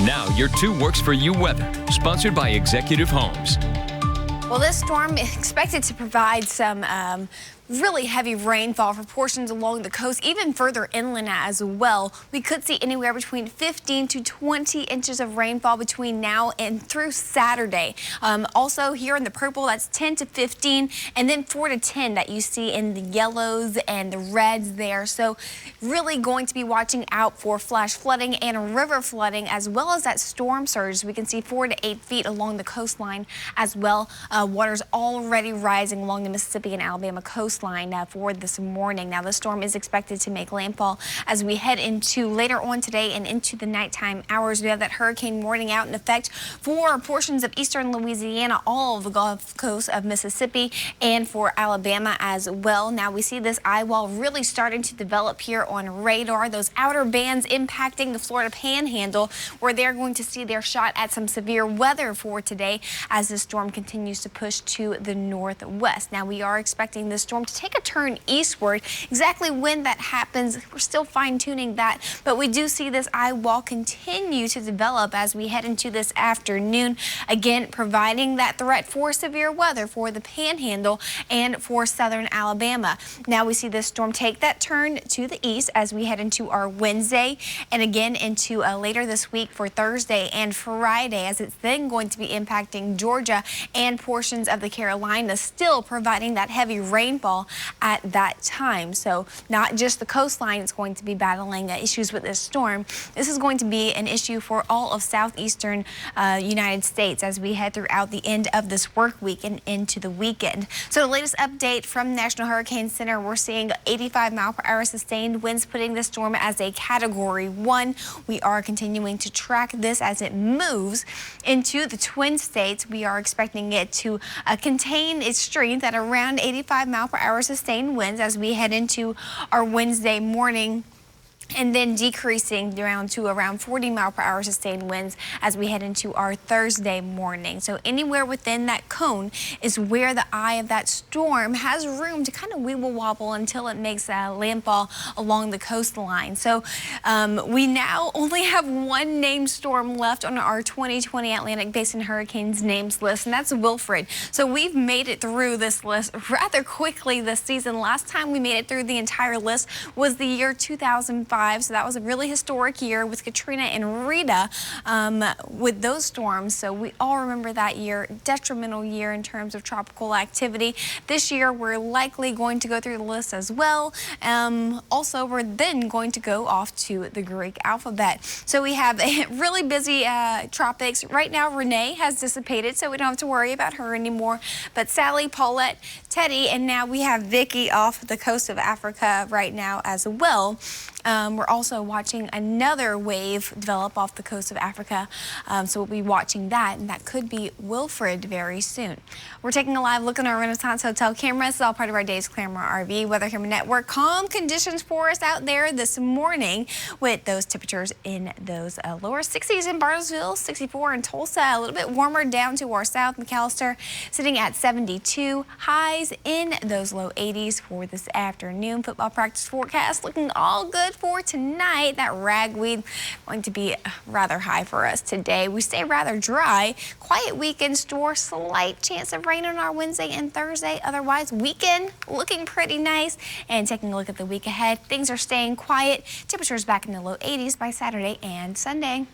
Now, your 2 Works For You weather, sponsored by Executive Homes. Well, this storm is expected to provide some really heavy rainfall for portions along the coast, even further inland as well. We could see anywhere between 15 to 20 inches of rainfall between now and through Saturday. Also here in the purple, that's 10 to 15, and then 4 to 10 that you see in the yellows and the reds there. So really going to be watching out for flash flooding and river flooding, as well as that storm surge. We can see 4 to 8 feet along the coastline as well. Water's already rising along the Mississippi and Alabama coastline for this morning. Now, the storm is expected to make landfall as we head into later on today and into the nighttime hours. We have that hurricane warning out in effect for portions of eastern Louisiana, all of the Gulf Coast of Mississippi, and for Alabama as well. Now, we see this eye wall really starting to develop here on radar. Those outer bands impacting the Florida Panhandle, where they're going to see their shot at some severe weather for today as the storm continues to push to the northwest. Now, we are expecting this storm to take a turn eastward. Exactly when that happens, we're still fine-tuning that, but we do see this eye wall continue to develop as we head into this afternoon, again providing that threat for severe weather for the Panhandle and for southern Alabama. Now we see this storm take that turn to the east as we head into our Wednesday and again into later this week for Thursday and Friday, as it's then going to be impacting Georgia and portions of the Carolinas, still providing that heavy rainfall at that time. So not just the coastline is going to be battling issues with this storm. This is going to be an issue for all of southeastern United States as we head throughout the end of this work week and into the weekend. So the latest update from National Hurricane Center, we're seeing 85-mile-per-hour sustained winds, putting this storm as a Category 1. We are continuing to track this as it moves into the Twin States. We are expecting it to contain its strength at around 85-mile-per-hour sustained winds as we head into our Wednesday morning, and then decreasing down to around 40-mile-per-hour sustained winds as we head into our Thursday morning. So anywhere within that cone is where the eye of that storm has room to kind of weeble wobble until it makes a landfall along the coastline. So we now only have one named storm left on our 2020 Atlantic Basin Hurricanes names list, and that's Wilfred. So we've made it through this list rather quickly this season. Last time we made it through the entire list was the year 2005. So that was a really historic year with Katrina and Rita with those storms. So we all remember that year, detrimental year in terms of tropical activity. This year, we're likely going to go through the list as well. Also, we're then going to go off to the Greek alphabet. So we have a really busy tropics. Right now, Renee has dissipated, so we don't have to worry about her anymore. But Sally, Paulette, Teddy, and now we have Vicky off the coast of Africa right now as well. We're also watching another wave develop off the coast of Africa, so we'll be watching that, and that could be Wilfred very soon. We're taking a live look at our Renaissance Hotel cameras. It's all part of our Dave's Camera RV Weather Camera Network. Calm conditions for us out there this morning with those temperatures in those lower 60s in Bartlesville, 64 in Tulsa, a little bit warmer down to our south, McAllister, sitting at 72. Highs in those low 80s for this afternoon. Football practice forecast looking all good for tonight. That ragweed going to be rather high for us today. We stay rather dry. Quiet week in store. Slight chance of rain on our Wednesday and Thursday. Otherwise, weekend looking pretty nice. And taking a look at the week ahead, things are staying quiet. Temperatures back in the low 80s by Saturday and Sunday.